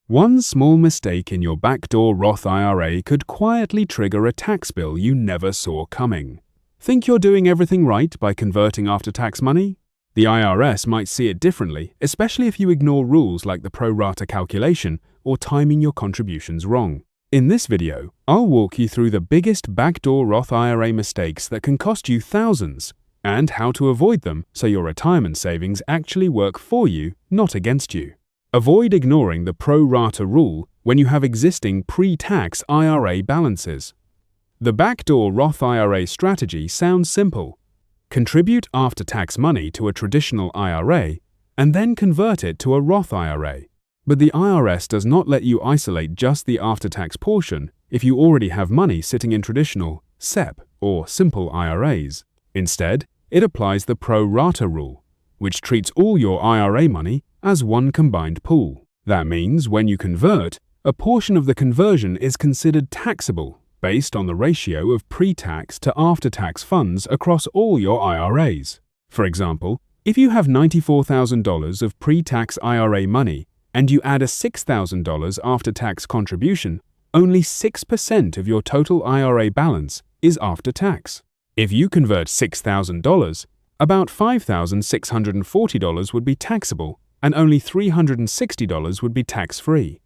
One small mistake in your backdoor Roth IRA could quietly trigger a tax bill you never saw coming. Think you're doing everything right by converting after-tax money? The IRS might see it differently, especially if you ignore rules like the pro rata calculation or timing your contributions wrong. In this video, I'll walk you through the biggest backdoor Roth IRA mistakes that can cost you thousands and how to avoid them so your retirement savings actually work for you, not against you. Avoid ignoring the pro rata rule when you have existing pre-tax IRA balances. The backdoor Roth IRA strategy sounds simple. Contribute after-tax money to a traditional IRA and then convert it to a Roth IRA. But the IRS does not let you isolate just the after-tax portion if you already have money sitting in traditional SEP or simple IRAs. Instead, it applies the pro rata rule, which treats all your IRA money as one combined pool. That means when you convert, a portion of the conversion is considered taxable based on the ratio of pre-tax to after-tax funds across all your IRAs. For example, if you have $94,000 of pre-tax IRA money and you add a $6,000 after-tax contribution, only 6% of your total IRA balance is after-tax. If you convert $6,000, about $5,640 would be taxable and only $360 would be tax-free.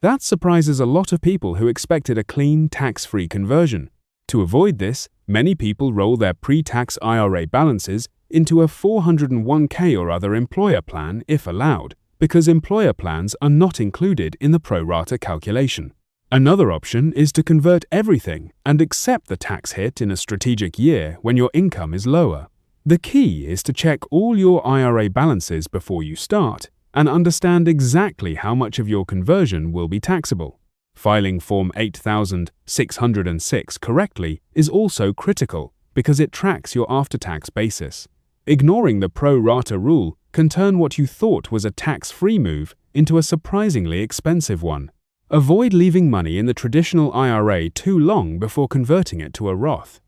That surprises a lot of people who expected a clean, tax-free conversion. To avoid this, many people roll their pre-tax IRA balances into a 401k or other employer plan if allowed, because employer plans are not included in the pro rata calculation. Another option is to convert everything and accept the tax hit in a strategic year when your income is lower. The key is to check all your IRA balances before you start and understand exactly how much of your conversion will be taxable. Filing Form 8606 correctly is also critical because it tracks your after-tax basis. Ignoring the pro rata rule can turn what you thought was a tax-free move into a surprisingly expensive one. Avoid leaving money in the traditional IRA too long before converting it to a Roth.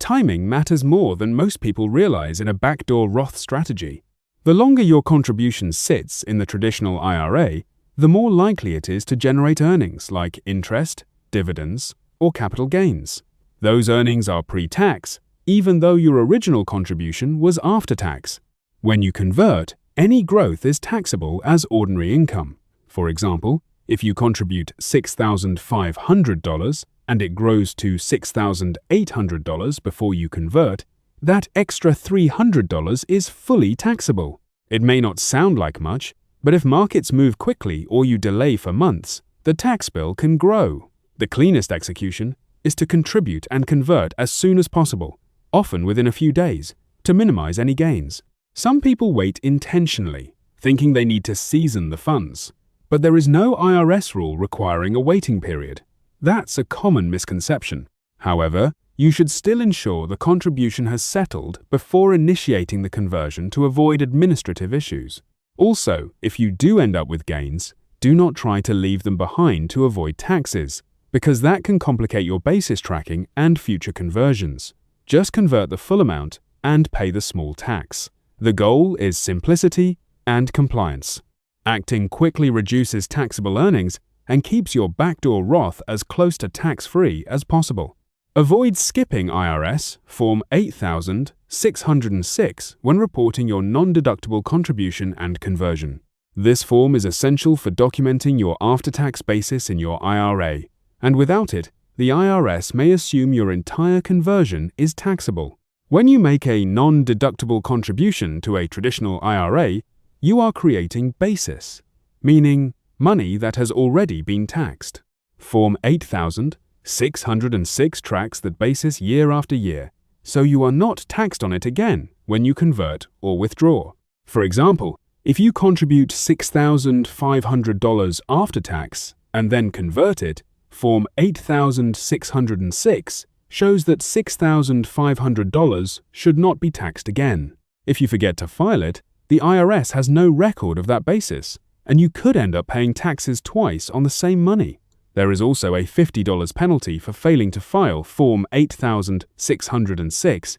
Timing matters more than most people realize in a backdoor Roth strategy. The longer your contribution sits in the traditional IRA, the more likely it is to generate earnings like interest, dividends, or capital gains. Those earnings are pre-tax, even though your original contribution was after-tax. When you convert, any growth is taxable as ordinary income. For example, if you contribute $6,500 and it grows to $6,800 before you convert, that extra $300 is fully taxable. It may not sound like much, but if markets move quickly or you delay for months, the tax bill can grow. The cleanest execution is to contribute and convert as soon as possible, often within a few days, to minimize any gains. Some people wait intentionally, thinking they need to season the funds. But there is no IRS rule requiring a waiting period. That's a common misconception. However, you should still ensure the contribution has settled before initiating the conversion to avoid administrative issues. Also, if you do end up with gains, do not try to leave them behind to avoid taxes, because that can complicate your basis tracking and future conversions. Just convert the full amount and pay the small tax. The goal is simplicity and compliance. Acting quickly reduces taxable earnings and keeps your backdoor Roth as close to tax-free as possible. Avoid skipping IRS Form 8606 when reporting your non-deductible contribution and conversion. This form is essential for documenting your after-tax basis in your IRA, and without it, the IRS may assume your entire conversion is taxable. When you make a non-deductible contribution to a traditional IRA, you are creating basis, meaning money that has already been taxed. Form 8606 tracks that basis year after year, so you are not taxed on it again when you convert or withdraw. For example, if you contribute $6,500 after tax and then convert it, Form 8606 shows that $6,500 should not be taxed again. If you forget to file it, the IRS has no record of that basis, and you could end up paying taxes twice on the same money. There is also a $50 penalty for failing to file Form 8606,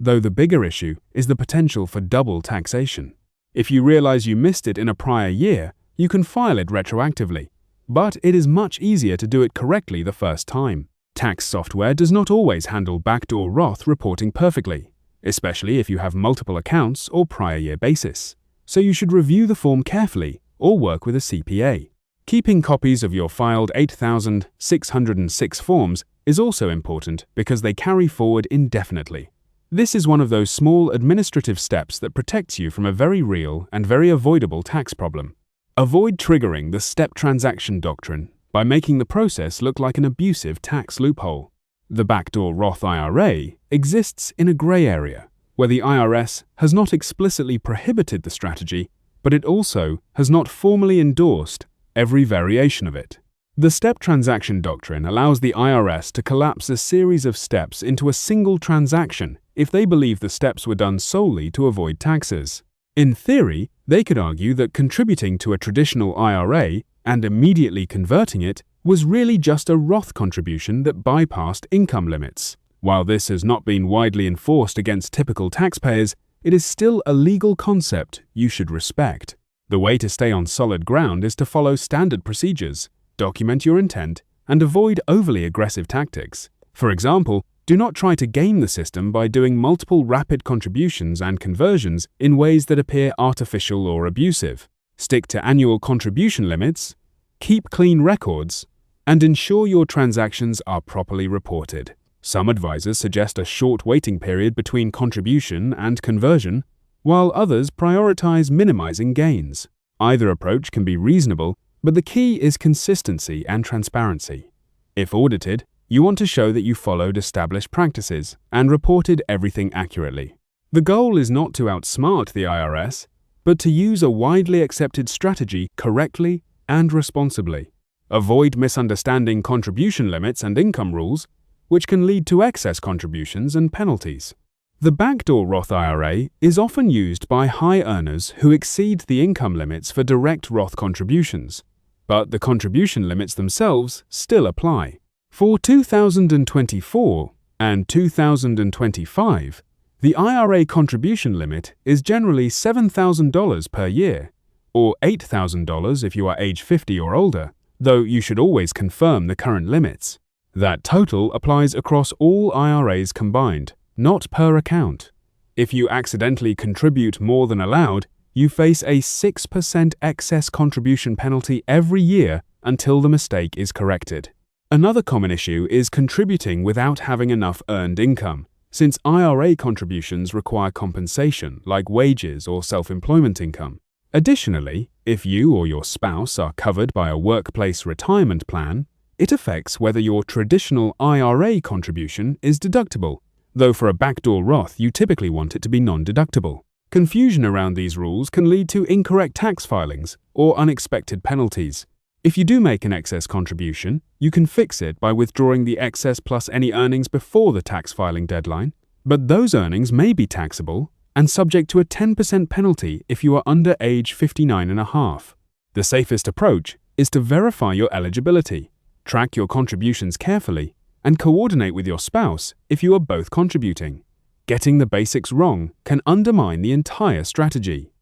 though the bigger issue is the potential for double taxation. If you realize you missed it in a prior year, you can file it retroactively, but it is much easier to do it correctly the first time. Tax software does not always handle backdoor Roth reporting perfectly, especially if you have multiple accounts or prior year basis, so you should review the form carefully or work with a CPA. Keeping copies of your filed 8,606 forms is also important because they carry forward indefinitely. This is one of those small administrative steps that protects you from a very real and very avoidable tax problem. Avoid triggering the step transaction doctrine by making the process look like an abusive tax loophole. The Backdoor Roth IRA exists in a gray area, where the IRS has not explicitly prohibited the strategy, but it also has not formally endorsed every variation of it. The step transaction doctrine allows the IRS to collapse a series of steps into a single transaction if they believe the steps were done solely to avoid taxes. In theory, they could argue that contributing to a traditional IRA and immediately converting it was really just a Roth contribution that bypassed income limits. While this has not been widely enforced against typical taxpayers, it is still a legal concept you should respect. The way to stay on solid ground is to follow standard procedures, document your intent, and avoid overly aggressive tactics. For example, do not try to game the system by doing multiple rapid contributions and conversions in ways that appear artificial or abusive. Stick to annual contribution limits, keep clean records, and ensure your transactions are properly reported. Some advisors suggest a short waiting period between contribution and conversion, while others prioritize minimizing gains. Either approach can be reasonable, but the key is consistency and transparency. If audited, you want to show that you followed established practices and reported everything accurately. The goal is not to outsmart the IRS, but to use a widely accepted strategy correctly and responsibly. Avoid misunderstanding contribution limits and income rules, which can lead to excess contributions and penalties. The Backdoor Roth IRA is often used by high earners who exceed the income limits for direct Roth contributions, but the contribution limits themselves still apply. For 2024 and 2025, the IRA contribution limit is generally $7,000 per year, or $8,000 if you are age 50 or older, though you should always confirm the current limits. That total applies across all IRAs combined, not per account. If you accidentally contribute more than allowed, you face a 6% excess contribution penalty every year until the mistake is corrected. Another common issue is contributing without having enough earned income, since IRA contributions require compensation like wages or self-employment income. Additionally, if you or your spouse are covered by a workplace retirement plan, it affects whether your traditional IRA contribution is deductible, though for a backdoor Roth you typically want it to be non-deductible. Confusion around these rules can lead to incorrect tax filings or unexpected penalties. If you do make an excess contribution, you can fix it by withdrawing the excess plus any earnings before the tax filing deadline, but those earnings may be taxable and subject to a 10% penalty if you are under age 59 and a half. The safest approach is to verify your eligibility, track your contributions carefully, and coordinate with your spouse if you are both contributing. Getting the basics wrong can undermine the entire strategy.